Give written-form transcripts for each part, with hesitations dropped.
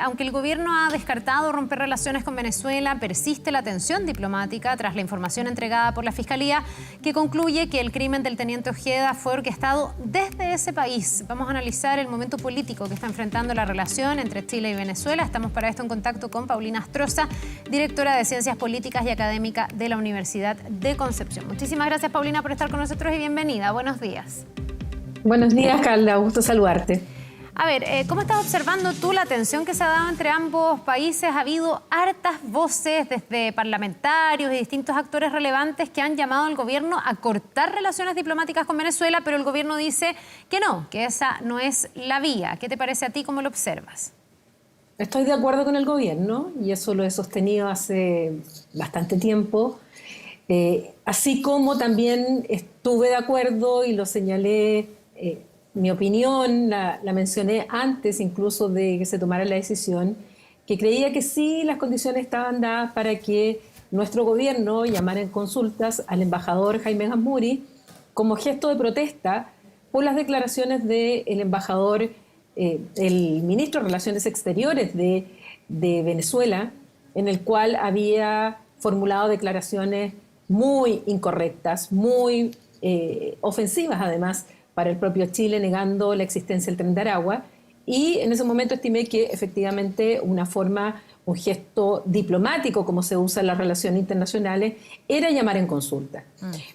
aunque el gobierno ha descartado romper relaciones con Venezuela, persiste la tensión diplomática tras la información entregada por la Fiscalía que concluye que el crimen del teniente Ojeda fue orquestado desde ese país. Vamos a analizar el momento político que está enfrentando la relación entre Chile y Venezuela. Estamos para esto en contacto con Paulina Astroza, directora de Ciencias Políticas y Académica de la Universidad de Concepción. Muchísimas gracias, Paulina, por estar con nosotros y bienvenida. Buenos días. Buenos días, Carla. Gusto saludarte. A ver, ¿cómo estás observando tú la tensión que se ha dado entre ambos países? Ha habido hartas voces desde parlamentarios y distintos actores relevantes que han llamado al gobierno a cortar relaciones diplomáticas con Venezuela, pero el gobierno dice que no, que esa no es la vía. ¿Qué te parece a ti? ¿Cómo lo observas? Estoy de acuerdo con el gobierno y eso lo he sostenido hace bastante tiempo. Así como también estuve de acuerdo y lo señalé, mi opinión la mencioné antes incluso de que se tomara la decisión, que creía que sí las condiciones estaban dadas para que nuestro gobierno llamara en consultas al embajador Jaime Gazmuri como gesto de protesta por las declaraciones del embajador, el ministro de Relaciones Exteriores de Venezuela, en el cual había formulado declaraciones muy incorrectas, muy ofensivas además para el propio Chile, negando la existencia del Tren de Aragua. Y en ese momento estimé que efectivamente una forma, un gesto diplomático, como se usa en las relaciones internacionales, era llamar en consulta.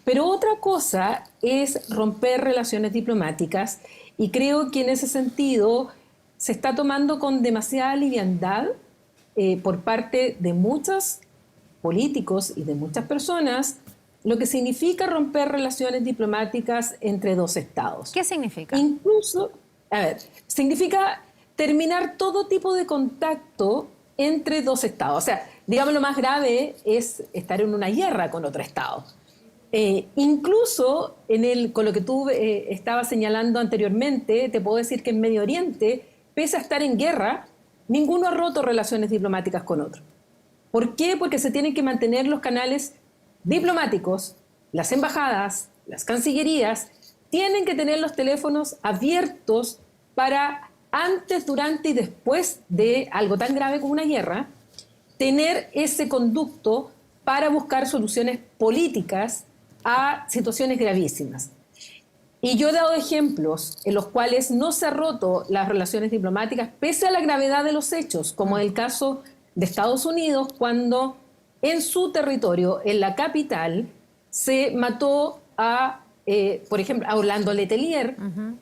Pero otra cosa es romper relaciones diplomáticas y creo que en ese sentido se está tomando con demasiada liviandad por parte de muchos políticos y de muchas personas lo que significa romper relaciones diplomáticas entre dos estados. ¿Qué significa? Incluso, significa terminar todo tipo de contacto entre dos estados. O sea, digamos, lo más grave es estar en una guerra con otro estado. Incluso con lo que tú estabas señalando anteriormente, te puedo decir que en Medio Oriente, pese a estar en guerra, ninguno ha roto relaciones diplomáticas con otro. ¿Por qué? Porque se tienen que mantener los canales diplomáticos, las embajadas, las cancillerías, tienen que tener los teléfonos abiertos para antes, durante y después de algo tan grave como una guerra, tener ese conducto para buscar soluciones políticas a situaciones gravísimas. Y yo he dado ejemplos en los cuales no se han roto las relaciones diplomáticas pese a la gravedad de los hechos, como el caso de Estados Unidos, cuando en su territorio, en la capital, se mató por ejemplo, a Orlando Letelier,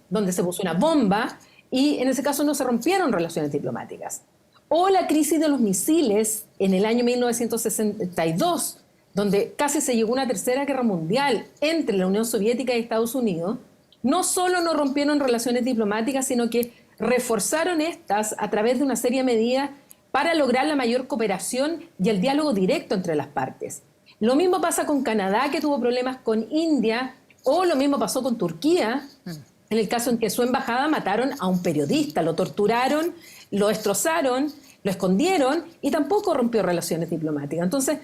donde se puso una bomba, y en ese caso no se rompieron relaciones diplomáticas. O la crisis de los misiles en el año 1962, donde casi se llegó a una tercera guerra mundial entre la Unión Soviética y Estados Unidos, no solo no rompieron relaciones diplomáticas, sino que reforzaron estas a través de una serie de medidas para lograr la mayor cooperación y el diálogo directo entre las partes. Lo mismo pasa con Canadá, que tuvo problemas con India, o lo mismo pasó con Turquía, en el caso en que su embajada mataron a un periodista, lo torturaron, lo destrozaron, lo escondieron y tampoco rompió relaciones diplomáticas. Entonces,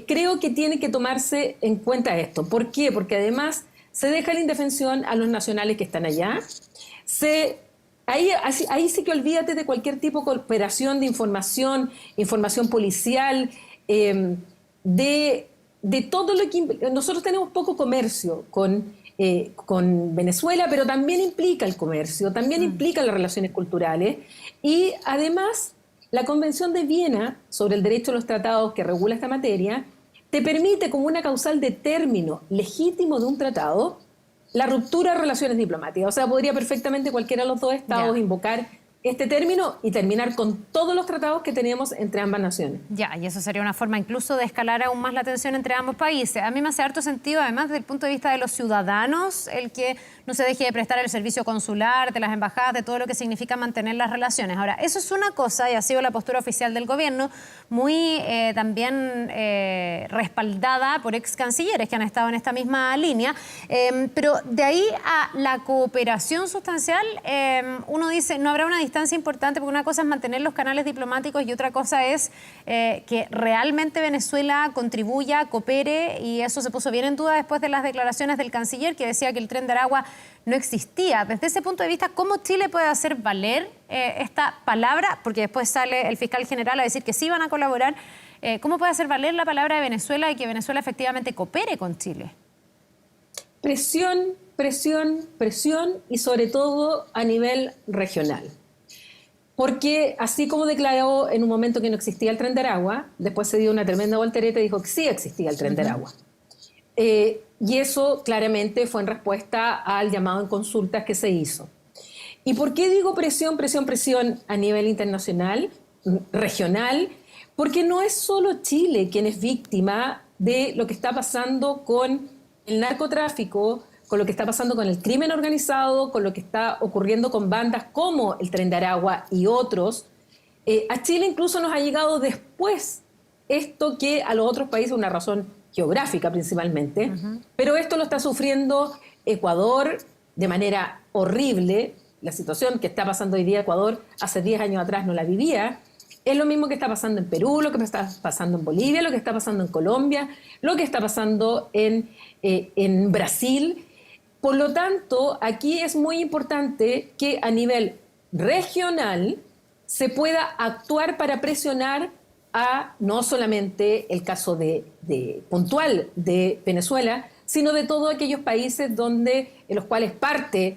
creo que tiene que tomarse en cuenta esto. ¿Por qué? Porque además se deja la indefensión a los nacionales que están allá, Ahí sí que olvídate de cualquier tipo de cooperación de información policial, de todo lo que... Nosotros tenemos poco comercio con Venezuela, pero también implica el comercio, también implica las relaciones culturales. Y además, la Convención de Viena sobre el derecho a los tratados que regula esta materia, te permite como una causal de término legítimo de un tratado la ruptura de relaciones diplomáticas. O sea, podría perfectamente cualquiera de los dos estados invocar este término y terminar con todos los tratados que tenemos entre ambas naciones. Ya, y eso sería una forma incluso de escalar aún más la tensión entre ambos países. A mí me hace harto sentido, además, desde el punto de vista de los ciudadanos, el que no se deje de prestar el servicio consular, de las embajadas, de todo lo que significa mantener las relaciones. Ahora, eso es una cosa, y ha sido la postura oficial del gobierno, muy también respaldada por ex cancilleres que han estado en esta misma línea. Pero de ahí a la cooperación sustancial, uno dice, ¿no habrá una distancia importante, porque una cosa es mantener los canales diplomáticos y otra cosa es que realmente Venezuela contribuya, coopere, y eso se puso bien en duda después de las declaraciones del canciller, que decía que el Tren de Aragua no existía. Desde ese punto de vista, ¿cómo Chile puede hacer valer esta palabra? Porque después sale el fiscal general a decir que sí van a colaborar. ¿Cómo puede hacer valer la palabra de Venezuela y que Venezuela efectivamente coopere con Chile? Presión, presión, presión y sobre todo a nivel regional. Porque así como declaró en un momento que no existía el Tren de Aragua, después se dio una tremenda voltereta y dijo que sí existía el Tren de Aragua. Y eso claramente fue en respuesta al llamado en consultas que se hizo. ¿Y por qué digo presión, presión, presión a nivel internacional, regional? Porque no es solo Chile quien es víctima de lo que está pasando con el narcotráfico, con lo que está pasando con el crimen organizado, con lo que está ocurriendo con bandas como el Tren de Aragua y otros. A Chile incluso nos ha llegado después esto que a los otros países, una razón geográfica principalmente, pero esto lo está sufriendo Ecuador de manera horrible. La situación que está pasando hoy día Ecuador, hace 10 años atrás no la vivía. Es lo mismo que está pasando en Perú, lo que está pasando en Bolivia, lo que está pasando en Colombia, lo que está pasando en Brasil. Por lo tanto, aquí es muy importante que a nivel regional se pueda actuar para presionar a no solamente el caso puntual de Venezuela, sino de todos aquellos países en los cuales parte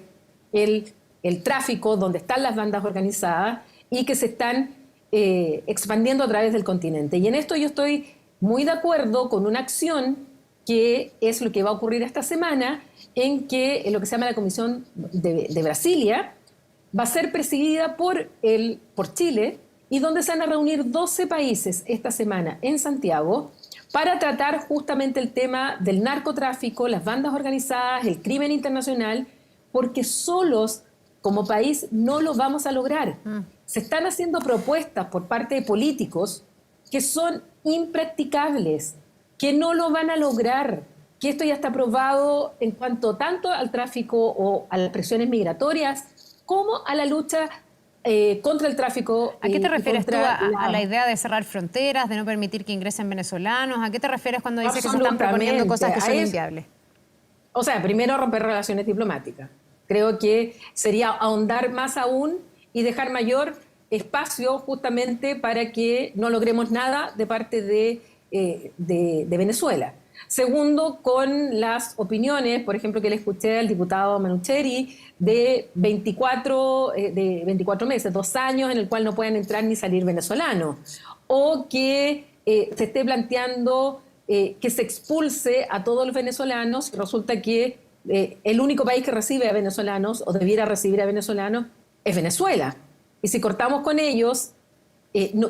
el tráfico, donde están las bandas organizadas y que se están expandiendo a través del continente. Y en esto yo estoy muy de acuerdo con una acción que es lo que va a ocurrir esta semana, en que lo que se llama la Comisión de Brasilia va a ser presidida por Chile, y donde se van a reunir 12 países esta semana en Santiago para tratar justamente el tema del narcotráfico, las bandas organizadas, el crimen internacional, porque solos como país no lo vamos a lograr. Se están haciendo propuestas por parte de políticos que son impracticables, que no lo van a lograr, que esto ya está probado en cuanto tanto al tráfico o a las presiones migratorias como a la lucha contra el tráfico. ¿A qué te refieres tú? ¿A la idea de cerrar fronteras, de no permitir que ingresen venezolanos? ¿A qué te refieres cuando dices que se están proponiendo cosas que son inviables? O sea, primero romper relaciones diplomáticas. Creo que sería ahondar más aún y dejar mayor espacio justamente para que no logremos nada de parte de Venezuela. Segundo, con las opiniones, por ejemplo, que le escuché al diputado Manucheri, de 24 meses, 2 años, en el cual no pueden entrar ni salir venezolanos. O que se esté planteando que se expulse a todos los venezolanos. Resulta que el único país que recibe a venezolanos, o debiera recibir a venezolanos, es Venezuela. Y si cortamos con ellos,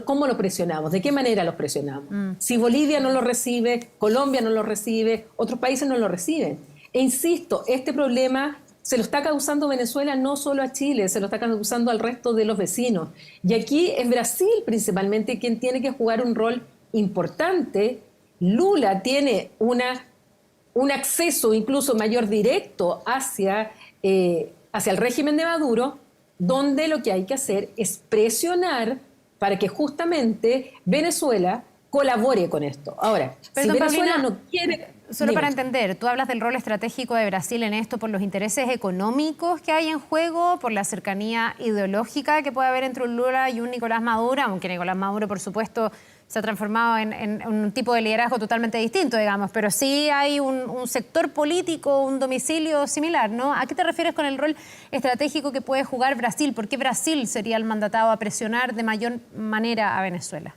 ¿cómo lo presionamos? ¿De qué manera los presionamos? Si Bolivia no lo recibe, Colombia no lo recibe, otros países no lo reciben. E insisto, este problema se lo está causando Venezuela no solo a Chile, se lo está causando al resto de los vecinos. Y aquí es Brasil principalmente quien tiene que jugar un rol importante. Lula tiene un acceso incluso mayor directo hacia el régimen de Maduro, donde lo que hay que hacer es presionar para que justamente Venezuela colabore con esto. Ahora, si Venezuela Paulina, no quiere... Solo para entender, tú hablas del rol estratégico de Brasil en esto por los intereses económicos que hay en juego, por la cercanía ideológica que puede haber entre un Lula y un Nicolás Maduro, aunque Nicolás Maduro, por supuesto, se ha transformado en un tipo de liderazgo totalmente distinto, digamos, pero sí hay un sector político, un domicilio similar, ¿no? ¿A qué te refieres con el rol estratégico que puede jugar Brasil? ¿Por qué Brasil sería el mandatado a presionar de mayor manera a Venezuela?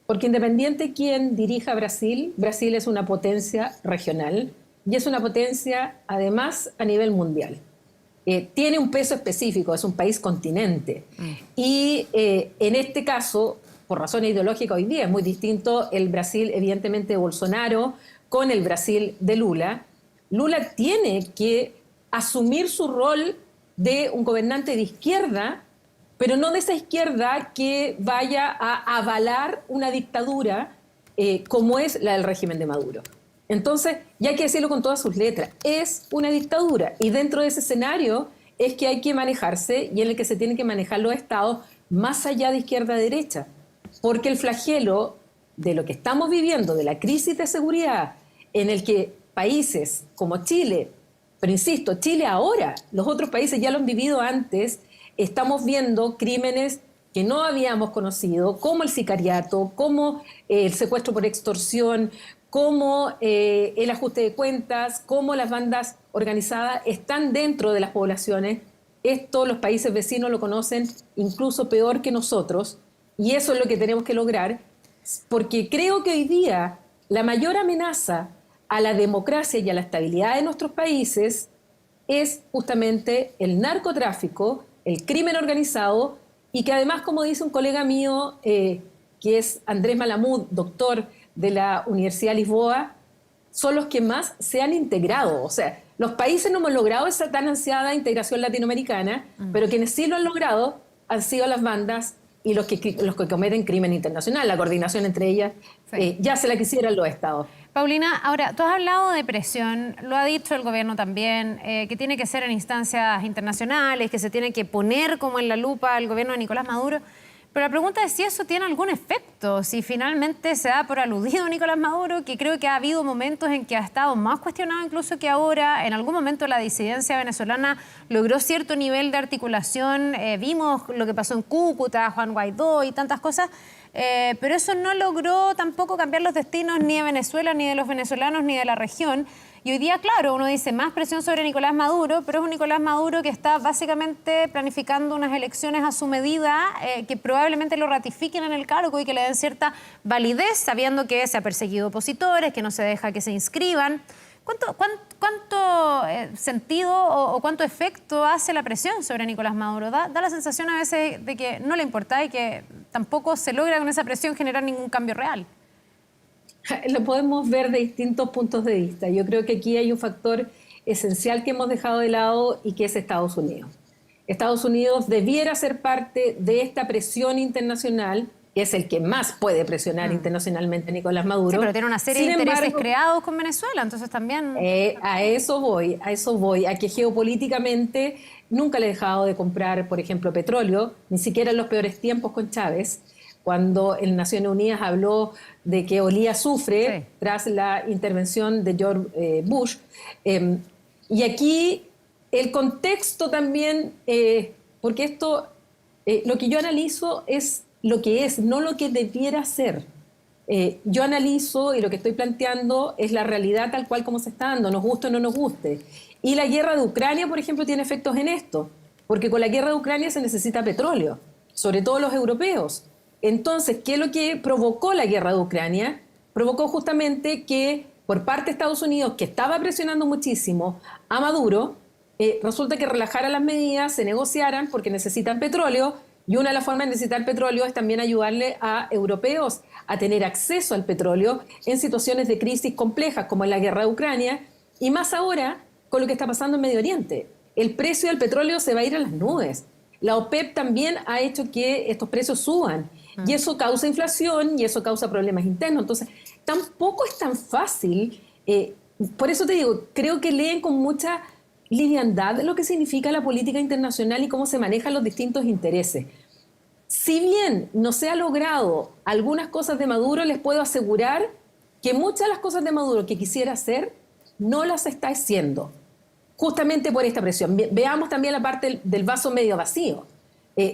Porque independiente quien dirija Brasil, Brasil es una potencia regional y es una potencia además a nivel mundial. Tiene un peso específico, es un país continente. Y en este caso, por razones ideológicas hoy día, es muy distinto el Brasil evidentemente de Bolsonaro con el Brasil de Lula. Lula tiene que asumir su rol de un gobernante de izquierda, pero no de esa izquierda que vaya a avalar una dictadura como es la del régimen de Maduro. Entonces, ya hay que decirlo con todas sus letras, es una dictadura. Y dentro de ese escenario es que hay que manejarse y en el que se tienen que manejar los estados más allá de izquierda a derecha. Porque el flagelo de lo que estamos viviendo, de la crisis de seguridad, en el que países como Chile, pero insisto, Chile ahora, los otros países ya lo han vivido antes, estamos viendo crímenes que no habíamos conocido, como el sicariato, como el secuestro por extorsión, como el ajuste de cuentas, como las bandas organizadas están dentro de las poblaciones. Esto los países vecinos lo conocen incluso peor que nosotros, y eso es lo que tenemos que lograr, porque creo que hoy día la mayor amenaza a la democracia y a la estabilidad de nuestros países es justamente el narcotráfico, el crimen organizado, y que además, como dice un colega mío, que es Andrés Malamud, doctor de la Universidad de Lisboa, son los que más se han integrado. O sea, los países no hemos logrado esa tan ansiada integración latinoamericana, pero quienes sí lo han logrado han sido las bandas y los que cometen crimen internacional. La coordinación entre ellas ya se la quisieran los estados. Paulina, ahora, tú has hablado de presión, lo ha dicho el gobierno también, que tiene que ser en instancias internacionales, que se tiene que poner como en la lupa al gobierno de Nicolás Maduro. Pero la pregunta es si eso tiene algún efecto, si finalmente se da por aludido Nicolás Maduro, que creo que ha habido momentos en que ha estado más cuestionado incluso que ahora. En algún momento la disidencia venezolana logró cierto nivel de articulación, vimos lo que pasó en Cúcuta, Juan Guaidó y tantas cosas, pero eso no logró tampoco cambiar los destinos ni de Venezuela, ni de los venezolanos, ni de la región. Y hoy día, claro, uno dice más presión sobre Nicolás Maduro, pero es un Nicolás Maduro que está básicamente planificando unas elecciones a su medida, que probablemente lo ratifiquen en el cargo y que le den cierta validez, sabiendo que se ha perseguido opositores, que no se deja que se inscriban. ¿Cuánto sentido o cuánto efecto hace la presión sobre Nicolás Maduro? Da la sensación a veces de que no le importa y que tampoco se logra con esa presión generar ningún cambio real. Lo podemos ver de distintos puntos de vista. Yo creo que aquí hay un factor esencial que hemos dejado de lado y que es Estados Unidos. Estados Unidos debiera ser parte de esta presión internacional, que es el que más puede presionar internacionalmente a Nicolás Maduro. Sí, pero tiene una serie de intereses creados con Venezuela, entonces también... a eso voy, a que geopolíticamente nunca le he dejado de comprar, por ejemplo, petróleo, ni siquiera en los peores tiempos con Chávez, cuando en Naciones Unidas habló de que olía azufre tras la intervención de George Bush. Y aquí el contexto también, porque esto, lo que yo analizo es lo que es, no lo que debiera ser. Yo analizo y lo que estoy planteando es la realidad tal cual como se está dando, nos guste o no nos guste. Y la guerra de Ucrania, por ejemplo, tiene efectos en esto, porque con la guerra de Ucrania se necesita petróleo, sobre todo los europeos. Entonces, ¿qué es lo que provocó la guerra de Ucrania? Provocó justamente que por parte de Estados Unidos, que estaba presionando muchísimo a Maduro, resulta que relajara las medidas, se negociaran porque necesitan petróleo, y una de las formas de necesitar petróleo es también ayudarle a europeos a tener acceso al petróleo en situaciones de crisis complejas como en la guerra de Ucrania, y más ahora con lo que está pasando en Medio Oriente. El precio del petróleo se va a ir a las nubes. La OPEP también ha hecho que estos precios suban. Y eso causa inflación y eso causa problemas internos. Entonces, tampoco es tan fácil. Por eso te digo, creo que leen con mucha liviandad lo que significa la política internacional y cómo se manejan los distintos intereses. Si bien no se ha logrado algunas cosas de Maduro, les puedo asegurar que muchas de las cosas de Maduro que quisiera hacer no las está haciendo, justamente por esta presión. Veamos también la parte del vaso medio vacío.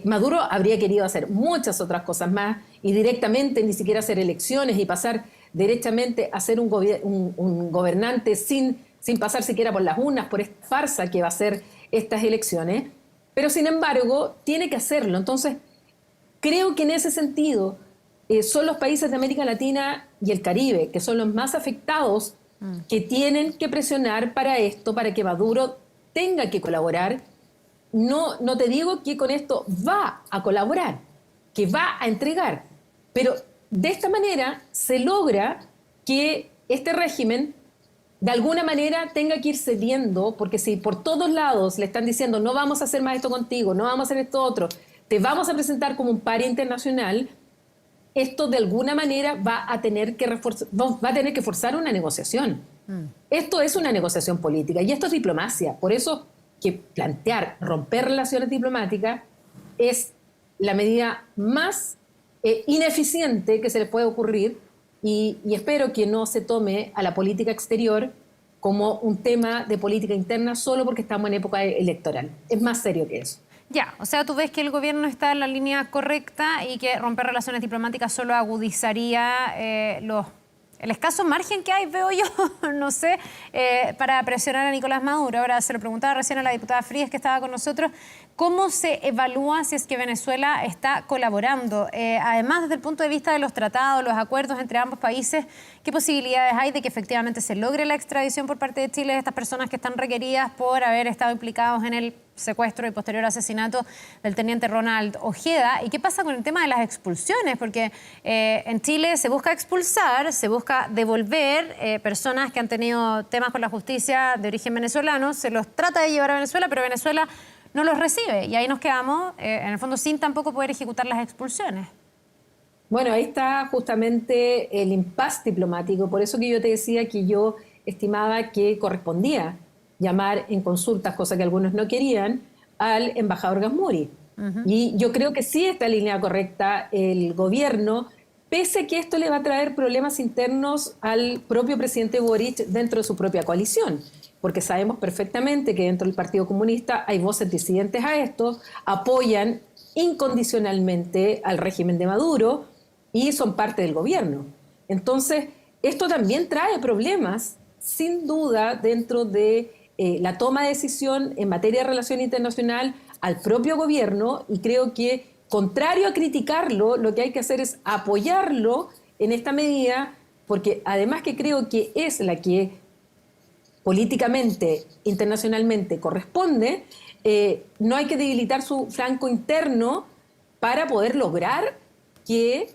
Maduro habría querido hacer muchas otras cosas más y directamente ni siquiera hacer elecciones y pasar derechamente a ser un gobernante sin pasar siquiera por las urnas, por esta farsa que va a ser estas elecciones. Pero sin embargo, tiene que hacerlo. Entonces, creo que en ese sentido son los países de América Latina y el Caribe, que son los más afectados, que tienen que presionar para esto, para que Maduro tenga que colaborar. No te digo que con esto va a colaborar, que va a entregar, pero de esta manera se logra que este régimen de alguna manera tenga que ir cediendo, porque si por todos lados le están diciendo no vamos a hacer más esto contigo, no vamos a hacer esto otro, te vamos a presentar como un paria internacional, esto de alguna manera va a tener que forzar una negociación. Esto es una negociación política y esto es diplomacia. Por eso que plantear romper relaciones diplomáticas es la medida más ineficiente que se le puede ocurrir y espero que no se tome a la política exterior como un tema de política interna solo porque estamos en época electoral. Es más serio que eso. Ya, o sea, tú ves que el gobierno está en la línea correcta y que romper relaciones diplomáticas solo agudizaría el escaso margen que hay, veo yo, no sé, para presionar a Nicolás Maduro. Ahora se lo preguntaba recién a la diputada Frías que estaba con nosotros, ¿cómo se evalúa si es que Venezuela está colaborando? Además, desde el punto de vista de los tratados, los acuerdos entre ambos países, ¿qué posibilidades hay de que efectivamente se logre la extradición por parte de Chile de estas personas que están requeridas por haber estado implicados en el secuestro y posterior asesinato del teniente Ronald Ojeda? ¿Y qué pasa con el tema de las expulsiones? Porque en Chile se busca expulsar, se busca devolver personas que han tenido temas con la justicia de origen venezolano, se los trata de llevar a Venezuela, pero Venezuela no los recibe. Y ahí nos quedamos, en el fondo, sin tampoco poder ejecutar las expulsiones. Bueno, ahí está justamente el impasse diplomático. Por eso que yo te decía que yo estimaba que correspondía llamar en consultas, cosa que algunos no querían, al embajador Gasmuri. Y yo creo que sí está en línea correcta el gobierno, pese a que esto le va a traer problemas internos al propio presidente Boric dentro de su propia coalición, porque sabemos perfectamente que dentro del Partido Comunista hay voces disidentes a esto, apoyan incondicionalmente al régimen de Maduro y son parte del gobierno. Entonces, esto también trae problemas, sin duda, dentro de la toma de decisión en materia de relación internacional al propio gobierno, y creo que, contrario a criticarlo, lo que hay que hacer es apoyarlo en esta medida, porque además que creo que es la que políticamente, internacionalmente corresponde, no hay que debilitar su flanco interno para poder lograr que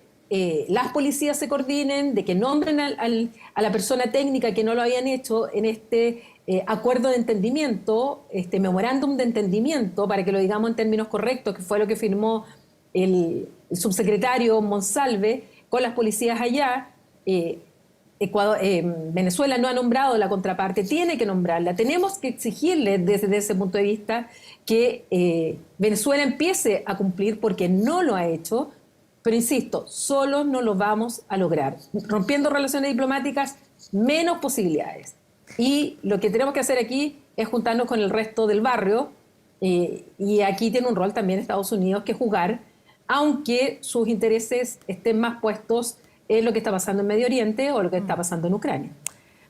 las policías se coordinen, de que nombren a la persona técnica que no lo habían hecho en este acuerdo de entendimiento, este memorándum de entendimiento, para que lo digamos en términos correctos, que fue lo que firmó el subsecretario Monsalve con las policías allá. Venezuela no ha nombrado la contraparte, tiene que nombrarla. Tenemos que exigirle desde ese punto de vista que Venezuela empiece a cumplir, porque no lo ha hecho. Pero insisto, solo no lo vamos a lograr. Rompiendo relaciones diplomáticas, menos posibilidades. Y lo que tenemos que hacer aquí es juntarnos con el resto del barrio, y aquí tiene un rol también Estados Unidos que jugar, aunque sus intereses estén más puestos en lo que está pasando en Medio Oriente o lo que está pasando en Ucrania.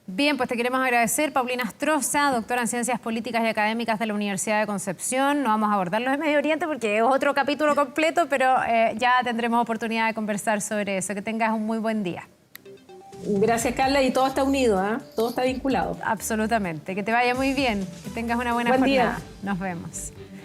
Bien, pues te queremos agradecer, Paulina Astroza, doctora en Ciencias Políticas y Académicas de la Universidad de Concepción. No vamos a abordar los de Medio Oriente porque es otro capítulo completo, pero ya tendremos oportunidad de conversar sobre eso. Que tengas un muy buen día. Gracias, Carla, y todo está unido, ¿eh? Todo está vinculado. Absolutamente. Que te vaya muy bien, que tengas una buena jornada. Nos vemos.